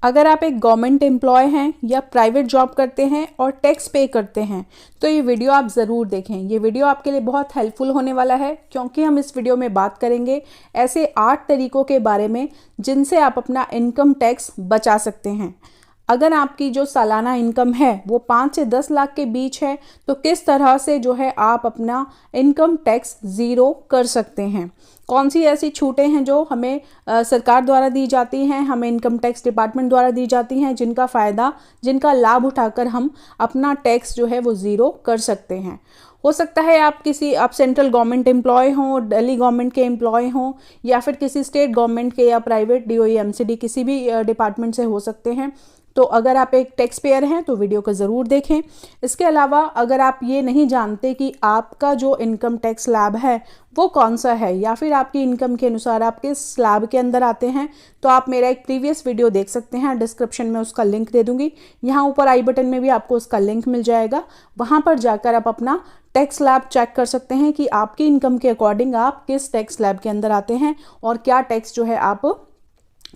अगर आप एक गवर्नमेंट एम्प्लॉय हैं या प्राइवेट जॉब करते हैं और टैक्स पे करते हैं तो ये वीडियो आप ज़रूर देखें। ये वीडियो आपके लिए बहुत हेल्पफुल होने वाला है, क्योंकि हम इस वीडियो में बात करेंगे ऐसे 8 तरीकों के बारे में जिनसे आप अपना इनकम टैक्स बचा सकते हैं। अगर आपकी जो सालाना इनकम है वो 5 से 10 लाख के बीच है तो किस तरह से जो है आप अपना इनकम टैक्स ज़ीरो कर सकते हैं। कौन सी ऐसी छूटें हैं जो हमें सरकार द्वारा दी जाती हैं, हमें इनकम टैक्स डिपार्टमेंट द्वारा दी जाती हैं, जिनका फ़ायदा, जिनका लाभ उठाकर हम अपना टैक्स जो है वो ज़ीरो कर सकते हैं। हो सकता है आप सेंट्रल गवर्नमेंट एम्प्लॉय हों, दिल्ली गवर्नमेंट के एम्प्लॉय हों, या फिर किसी स्टेट गवर्नमेंट के या प्राइवेट DOE MCD किसी भी डिपार्टमेंट से हो सकते हैं। तो अगर आप एक टैक्स पेयर हैं तो वीडियो को ज़रूर देखें। इसके अलावा अगर आप ये नहीं जानते कि आपका जो इनकम टैक्स स्लैब है वो कौन सा है, या फिर आपकी इनकम के अनुसार आप किस स्लैब के अंदर आते हैं, तो आप मेरा एक प्रीवियस वीडियो देख सकते हैं। डिस्क्रिप्शन में उसका लिंक दे दूंगी, यहाँ ऊपर आई बटन में भी आपको उसका लिंक मिल जाएगा। वहाँ पर जाकर आप अपना टैक्स स्लैब चेक कर सकते हैं कि आपकी इनकम के अकॉर्डिंग आप किस टैक्स स्लैब के अंदर आते हैं और क्या टैक्स जो है आप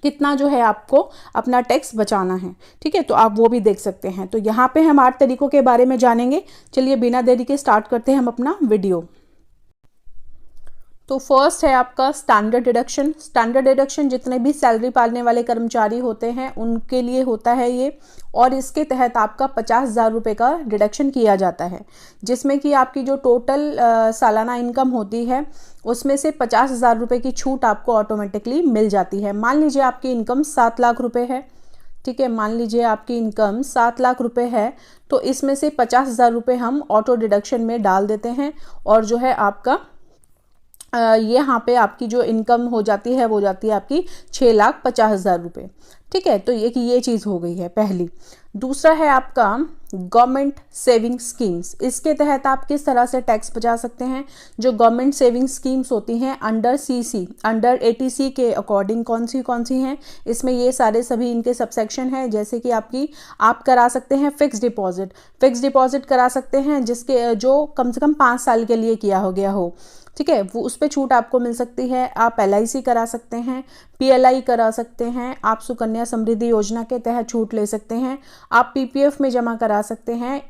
कितना जो है आपको अपना टैक्स बचाना है। ठीक है, तो आप वो भी देख सकते हैं। तो यहाँ पे हम 8 तरीकों के बारे में जानेंगे। चलिए बिना देरी के स्टार्ट करते हैं हम अपना वीडियो। तो फर्स्ट है आपका स्टैंडर्ड डिडक्शन। स्टैंडर्ड डिडक्शन जितने भी सैलरी पाने वाले कर्मचारी होते हैं उनके लिए होता है ये, और इसके तहत आपका 50,000 रुपये का डिडक्शन किया जाता है, जिसमें कि आपकी जो टोटल सालाना इनकम होती है उसमें से 50,000 रुपये की छूट आपको ऑटोमेटिकली मिल जाती है। मान लीजिए आपकी इनकम 7 लाख रुपये है। ठीक है, मान लीजिए आपकी इनकम 7 लाख रुपये है, तो इसमें से 50,000 रुपये हम ऑटो डिडक्शन में डाल देते हैं, और जो है आपका यहाँ पे आपकी जो इनकम हो जाती है वो जाती है आपकी 6,50,000 रुपये। ठीक है, तो ये चीज़ हो गई है पहली। दूसरा है आपका गवर्नमेंट सेविंग स्कीम्स। इसके तहत आप किस तरह से टैक्स बचा सकते हैं। जो गवर्नमेंट सेविंग स्कीम्स होती हैं अंडर CC, अंडर ATC के अकॉर्डिंग कौन सी हैं, इसमें ये सारे सभी इनके सबसेक्शन हैं। जैसे कि आप करा सकते हैं फिक्स डिपॉजिट करा सकते हैं, जिसके जो कम से कम 5 साल के लिए किया हो गया हो। ठीक है, वो उस पर छूट आपको मिल सकती है। आप LIC करा सकते हैं, PLI करा सकते हैं, आप सुकन्या समृद्धि योजना के तहत छूट ले सकते हैं, आप PPF में जमा करा सकते हैं।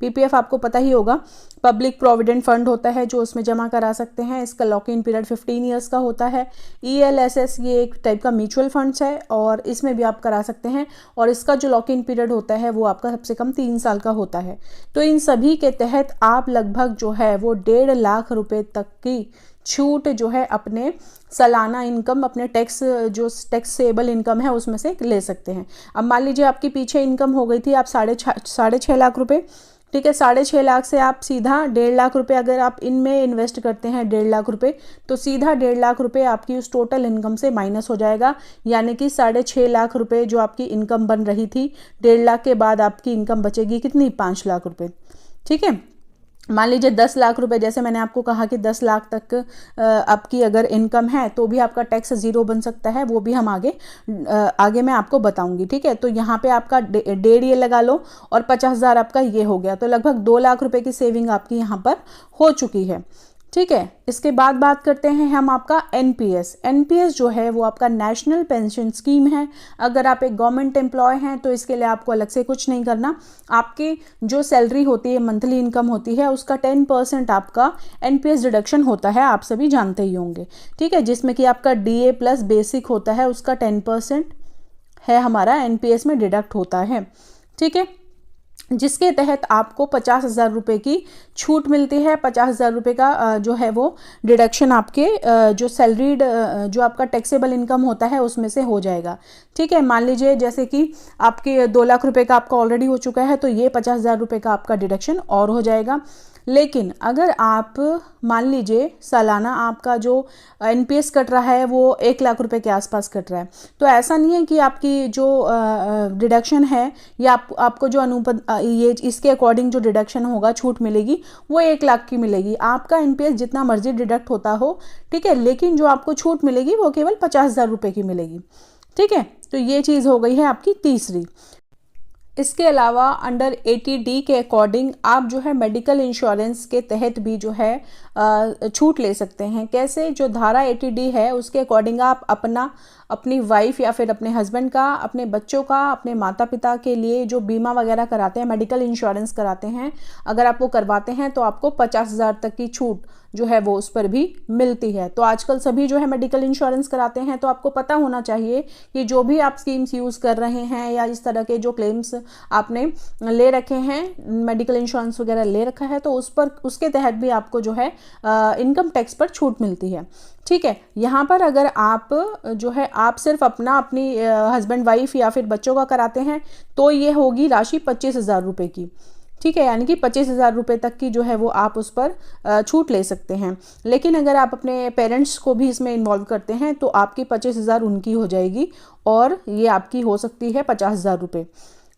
PPF आपको पता ही होगा, पब्लिक प्रोविडेंट फंड होता है जो उसमें जमा करा सकते हैं। इसका लॉक इन पीरियड 15 ईयर्स का होता है। ELSS ये एक टाइप का म्यूचुअल फंड्स है और इसमें भी आप करा सकते हैं, और इसका जो लॉक इन पीरियड होता है वो आपका सबसे कम 3 साल का होता है। तो इन सभी के तहत आप लगभग जो है वो 1.5 लाख रुपए तक की छूट जो है अपने सालाना इनकम, अपने टैक्सेबल इनकम है उसमें से ले सकते हैं। अब मान लीजिए आपकी पीछे इनकम हो गई थी आप 6.5 लाख रुपए। ठीक है, 6.5 लाख से आप सीधा 1.5 लाख रुपए अगर आप इनमें इन्वेस्ट करते हैं 1.5 लाख रुपए, तो सीधा 1.5 लाख रुपए आपकी उस टोटल इनकम से माइनस हो जाएगा। यानी कि 6.5 लाख रुपए जो आपकी इनकम बन रही थी, 1.5 लाख के बाद आपकी इनकम बचेगी कितनी, 5 लाख रुपए। ठीक है, मान लीजिए 10 लाख रुपए, जैसे मैंने आपको कहा कि 10 लाख तक आपकी अगर इनकम है तो भी आपका टैक्स ज़ीरो बन सकता है। वो भी हम आगे मैं आपको बताऊंगी। ठीक है, तो यहाँ पे आपका 1.5 ये लगा लो और 50,000 आपका ये हो गया, तो लगभग 2 लाख रुपए की सेविंग आपकी यहाँ पर हो चुकी है। ठीक है, इसके बाद बात करते हैं हम आपका NPS जो है वो आपका नेशनल पेंशन स्कीम है। अगर आप एक गवर्नमेंट एम्प्लॉय हैं तो इसके लिए आपको अलग से कुछ नहीं करना। आपकी जो सैलरी होती है, मंथली इनकम होती है, उसका 10% आपका NPS डिडक्शन होता है, आप सभी जानते ही होंगे। ठीक है, जिसमें कि आपका DA प्लस बेसिक होता है, उसका 10% है हमारा NPS में डिडक्ट होता है। ठीक है, जिसके तहत आपको 50,000 रुपये की छूट मिलती है। 50,000 रुपये का जो है वो डिडक्शन आपके जो सैलरीड जो आपका टैक्सेबल इनकम होता है उसमें से हो जाएगा। ठीक है, मान लीजिए जैसे कि आपके 2 लाख रुपये का आपका ऑलरेडी हो चुका है, तो ये 50,000 रुपये का आपका डिडक्शन और हो जाएगा। लेकिन अगर आप मान लीजिए सालाना आपका जो NPS कट रहा है वो 1 लाख रुपए के आसपास कट रहा है, तो ऐसा नहीं है कि आपकी जो डिडक्शन है या आपको जो ये इसके अकॉर्डिंग जो डिडक्शन होगा, छूट मिलेगी, वो 1 लाख की मिलेगी। आपका NPS जितना मर्जी डिडक्ट होता हो, ठीक है, लेकिन जो आपको छूट मिलेगी वो केवल 50,000 रुपये की मिलेगी। ठीक है, तो ये चीज़ हो गई है आपकी तीसरी। इसके अलावा अंडर 80D के अकॉर्डिंग आप जो है मेडिकल इंश्योरेंस के तहत भी जो है छूट ले सकते हैं। कैसे? जो धारा 80D है उसके अकॉर्डिंग आप अपनी वाइफ या फिर अपने हस्बैंड का, अपने बच्चों का, अपने माता पिता के लिए जो बीमा वगैरह कराते हैं, मेडिकल इंश्योरेंस कराते हैं, अगर आप वो करवाते हैं तो आपको 50,000 तक की छूट जो है वो उस पर भी मिलती है। तो आजकल सभी जो है मेडिकल इंश्योरेंस कराते हैं, तो आपको पता होना चाहिए कि जो भी आप स्कीम्स यूज़ कर रहे हैं या इस तरह के जो क्लेम्स आपने ले रखे हैं, मेडिकल इंश्योरेंस वगैरह ले रखा है, तो उसके तहत भी आपको जो है इनकम टैक्स पर छूट मिलती है। ठीक है, यहाँ पर अगर आप जो है आप सिर्फ अपनी हस्बैंड वाइफ या फिर बच्चों का कराते हैं तो ये होगी राशि 25,000 रुपये की। ठीक है, यानी कि 25,000 रुपये तक की जो है वो आप उस पर छूट ले सकते हैं। लेकिन अगर आप अपने पेरेंट्स को भी इसमें इन्वॉल्व करते हैं तो आपकी 25,000 उनकी हो जाएगी और ये आपकी हो सकती है 50,000 रुपये।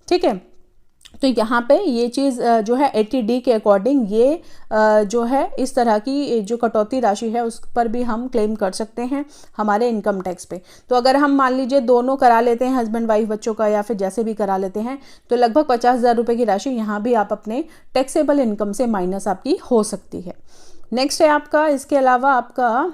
ठीक है, तो यहाँ पे ये चीज़ जो है 80D के अकॉर्डिंग ये जो है इस तरह की जो कटौती राशि है उस पर भी हम क्लेम कर सकते हैं हमारे इनकम टैक्स पे। तो अगर हम मान लीजिए दोनों करा लेते हैं, हस्बैंड वाइफ बच्चों का या फिर जैसे भी करा लेते हैं, तो लगभग 50,000 रुपये की राशि यहाँ भी आप अपने टैक्सेबल इनकम से माइनस आपकी हो सकती है। नेक्स्ट है आपका, इसके अलावा आपका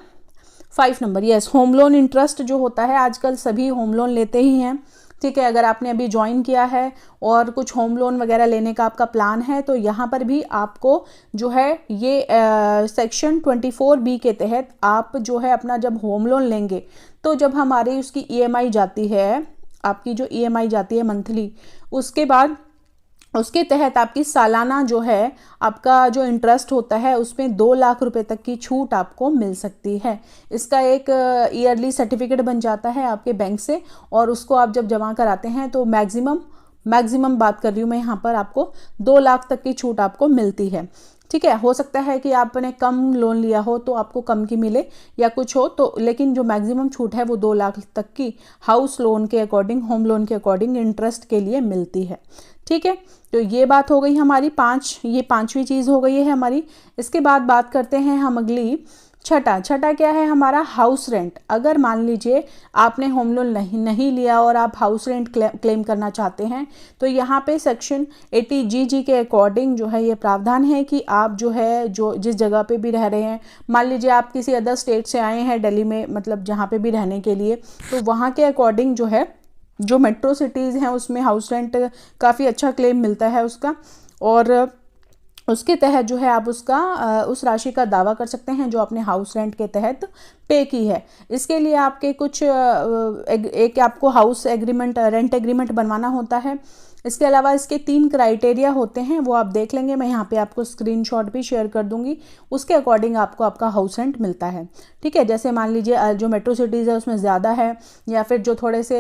5 number, yes, home loan interest जो होता है, आजकल सभी होम लोन लेते ही हैं। ठीक है, अगर आपने अभी ज्वाइन किया है और कुछ होम लोन वगैरह लेने का आपका प्लान है तो यहाँ पर भी आपको जो है ये सेक्शन 24B के तहत आप जो है अपना जब होम लोन लेंगे तो जब हमारी उसकी EMI जाती है, आपकी जो EMI जाती है मंथली, उसके बाद उसके तहत आपकी सालाना जो है आपका जो इंटरेस्ट होता है उसमें 2 लाख रुपए तक की छूट आपको मिल सकती है। इसका एक ईयरली सर्टिफिकेट बन जाता है आपके बैंक से और उसको आप जब जमा कराते हैं तो मैक्सिमम बात कर रही हूँ मैं यहाँ पर, आपको 2 लाख तक की छूट आपको मिलती है। ठीक है, हो सकता है कि आपने कम लोन लिया हो तो आपको कम की मिले या कुछ हो, तो लेकिन जो मैक्सिमम छूट है वो 2 लाख तक की हाउस लोन के अकॉर्डिंग, होम लोन के अकॉर्डिंग इंटरेस्ट के लिए मिलती है। ठीक है, तो ये बात हो गई हमारी ये 5वीं चीज़ हो गई है हमारी। इसके बाद बात करते हैं हम अगली, छठा क्या है हमारा, हाउस रेंट। अगर मान लीजिए आपने होम लोन नहीं लिया और आप हाउस रेंट क्लेम करना चाहते हैं तो यहाँ पे सेक्शन 80G के अकॉर्डिंग जो है ये प्रावधान है कि आप जो है जिस जगह पे भी रह रहे हैं, मान लीजिए आप किसी अदर स्टेट से आए हैं दिल्ली में, मतलब जहाँ पे भी रहने के लिए, तो वहाँ के अकॉर्डिंग जो है जो मेट्रो सिटीज़ हैं उसमें हाउस रेंट काफ़ी अच्छा क्लेम मिलता है उसका, और उसके तहत जो है आप उस राशि का दावा कर सकते हैं जो आपने हाउस रेंट के तहत पे की है। इसके लिए आपके कुछ एक आपको हाउस एग्रीमेंट, रेंट एग्रीमेंट बनवाना होता है। इसके अलावा इसके 3 क्राइटेरिया होते हैं, वो आप देख लेंगे, मैं यहाँ पे आपको स्क्रीनशॉट भी शेयर कर दूंगी, उसके अकॉर्डिंग आपको आपका हाउस रेंट मिलता है। ठीक है, जैसे मान लीजिए जो मेट्रो सिटीज़ है उसमें ज़्यादा है, या फिर जो थोड़े से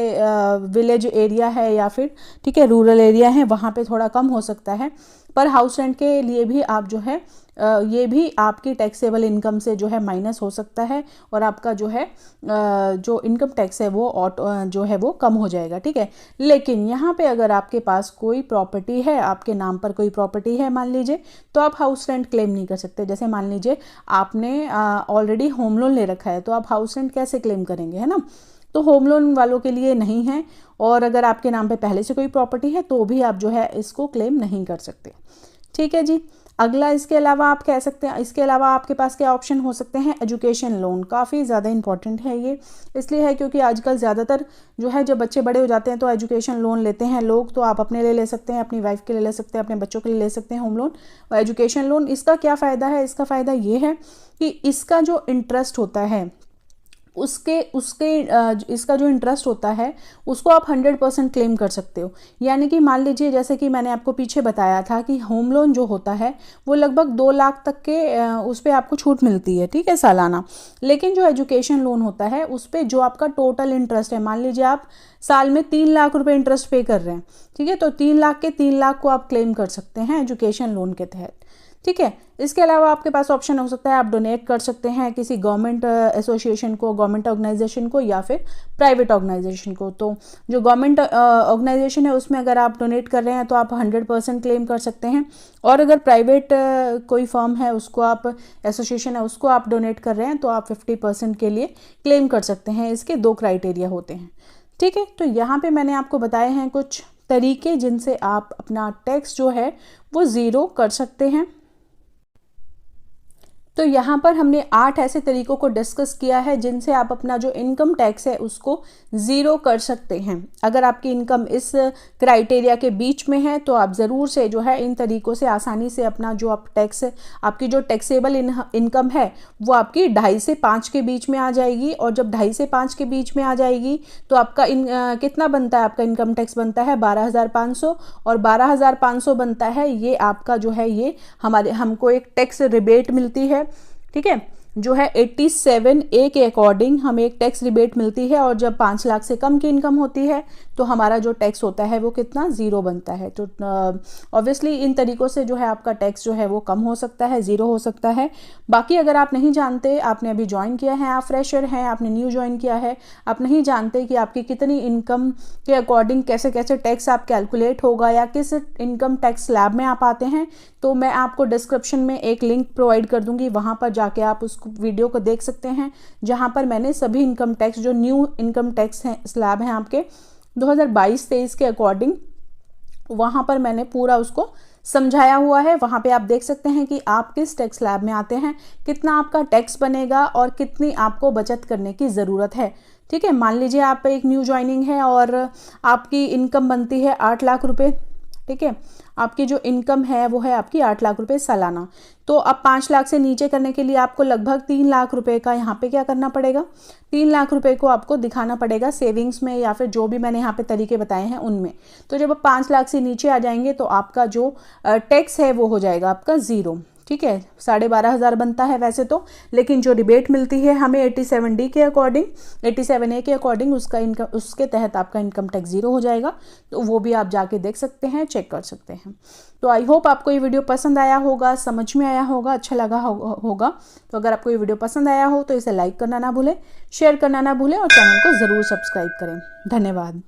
विलेज एरिया है या फिर ठीक है रूरल एरिया है वहाँ पे थोड़ा कम हो सकता है, पर हाउस रेंट के लिए भी आप जो है ये भी आपकी टैक्सेबल इनकम से जो है माइनस हो सकता है और आपका जो है जो इनकम टैक्स है वो जो है वो कम हो जाएगा। ठीक है, लेकिन यहाँ पे अगर आपके पास कोई प्रॉपर्टी है, आपके नाम पर कोई प्रॉपर्टी है मान लीजिए, तो आप हाउस रेंट क्लेम नहीं कर सकते। जैसे मान लीजिए आपने ऑलरेडी होम लोन ले रखा है तो आप हाउस रेंट कैसे क्लेम करेंगे, है ना, तो होम लोन वालों के लिए नहीं है। और अगर आपके नाम पे पहले से कोई प्रॉपर्टी है तो भी आप जो है इसको क्लेम नहीं कर सकते। ठीक है जी, अगला इसके अलावा आप कह सकते हैं, इसके अलावा आपके पास क्या ऑप्शन हो सकते हैं, एजुकेशन लोन। काफ़ी ज़्यादा इंपॉर्टेंट है ये, इसलिए है क्योंकि आजकल ज़्यादातर जो है जब बच्चे बड़े हो जाते हैं तो एजुकेशन लोन लेते हैं लोग, तो आप अपने लिए ले सकते हैं, अपनी वाइफ के लिए ले सकते हैं, अपने बच्चों के लिए ले सकते हैं होम लोन और एजुकेशन लोन। इसका क्या फ़ायदा है, इसका फ़ायदा ये है कि इसका जो इंटरेस्ट होता है इसका जो इंटरेस्ट होता है उसको आप 100% क्लेम कर सकते हो। यानी कि मान लीजिए जैसे कि मैंने आपको पीछे बताया था कि होम लोन जो होता है वो लगभग 2 लाख तक के उस पर आपको छूट मिलती है, ठीक है, सालाना। लेकिन जो एजुकेशन लोन होता है उस पर जो आपका टोटल इंटरेस्ट है, मान लीजिए आप साल में 3 लाख रुपए इंटरेस्ट पे कर रहे हैं, ठीक है, तो 3 लाख के 3 लाख को आप क्लेम कर सकते हैं एजुकेशन लोन के तहत। ठीक है, इसके अलावा आपके पास ऑप्शन हो सकता है आप डोनेट कर सकते हैं किसी गवर्नमेंट एसोसिएशन को, गवर्नमेंट ऑर्गेनाइजेशन को या फिर प्राइवेट ऑर्गेनाइजेशन को। तो जो गवर्नमेंट ऑर्गेनाइजेशन है उसमें अगर आप डोनेट कर रहे हैं तो आप 100% क्लेम कर सकते हैं, और अगर प्राइवेट कोई फर्म है उसको आप, एसोसिएशन है उसको आप डोनेट कर रहे हैं तो आप 50% के लिए क्लेम कर सकते हैं। इसके 2 क्राइटेरिया होते हैं। ठीक है, तो यहाँ पे मैंने आपको बताए हैं कुछ तरीके जिनसे आप अपना टैक्स जो है वो ज़ीरो कर सकते हैं। तो यहाँ पर हमने 8 ऐसे तरीकों को डिस्कस किया है जिनसे आप अपना जो इनकम टैक्स है उसको ज़ीरो कर सकते हैं। अगर आपकी इनकम इस क्राइटेरिया के बीच में है तो आप ज़रूर से जो है इन तरीकों से आसानी से अपना जो आप टैक्स, आपकी जो टैक्सेबल इनकम है वो आपकी 2.5 से 5 के बीच में आ जाएगी। और जब 2.5 से 5 के बीच में आ जाएगी तो आपका कितना बनता है, आपका इनकम टैक्स बनता है 12,500, और 12,500 बनता है ये आपका जो है ये हमको एक टैक्स रिबेट मिलती है, ठीक है, जो है 87A के अकॉर्डिंग हमें एक टैक्स रिबेट मिलती है। और जब 5 लाख से कम की इनकम होती है तो हमारा जो टैक्स होता है वो कितना, 0 बनता है। तो ऑब्वियसली इन तरीक़ों से जो है आपका टैक्स जो है वो कम हो सकता है, 0 हो सकता है। बाकी अगर आप नहीं जानते, आपने अभी ज्वाइन किया है, आप फ्रेशर हैं, आपने न्यू ज्वाइन किया है, आप नहीं जानते कि आपकी कितनी इनकम के अकॉर्डिंग कैसे कैसे टैक्स आप कैलकुलेट होगा या किस इनकम टैक्स स्लैब में आप आते हैं, तो मैं आपको डिस्क्रिप्शन में एक लिंक प्रोवाइड कर दूंगी, वहाँ पर जाके आप उस वीडियो को देख सकते हैं, जहाँ पर मैंने सभी इनकम टैक्स जो न्यू इनकम टैक्स हैं स्लैब हैं आपके 2022-23 के अकॉर्डिंग, वहाँ पर मैंने पूरा उसको समझाया हुआ है। वहाँ पे आप देख सकते हैं कि आप किस टैक्स स्लैब में आते हैं, कितना आपका टैक्स बनेगा और कितनी आपको बचत करने की ज़रूरत है। ठीक है, मान लीजिए आप एक न्यू ज्वाइनिंग है और आपकी इनकम बनती है 8 लाख रुपए, ठीक है, आपकी जो इनकम है वो है आपकी 8 लाख रुपए सालाना। तो अब 5 लाख से नीचे करने के लिए आपको लगभग 3 लाख रुपए का यहाँ पे क्या करना पड़ेगा, 3 लाख रुपए को आपको दिखाना पड़ेगा सेविंग्स में या फिर जो भी मैंने यहाँ पे तरीके बताए हैं उनमें। तो जब आप 5 लाख से नीचे आ जाएंगे तो आपका जो टैक्स है वो हो जाएगा आपका 0। ठीक है, 12,500 बनता है वैसे तो, लेकिन जो रिबेट मिलती है हमें 87D के अकॉर्डिंग, 87A के अकॉर्डिंग उसका इनकम, उसके तहत आपका इनकम टैक्स 0 हो जाएगा। तो वो भी आप जाके देख सकते हैं, चेक कर सकते हैं। तो आई होप आपको ये वीडियो पसंद आया होगा, समझ में आया होगा, अच्छा लगा होगा। तो अगर आपको ये वीडियो पसंद आया हो तो इसे लाइक करना ना भूलें, शेयर करना ना भूलें और चैनल को ज़रूर सब्सक्राइब करें। धन्यवाद।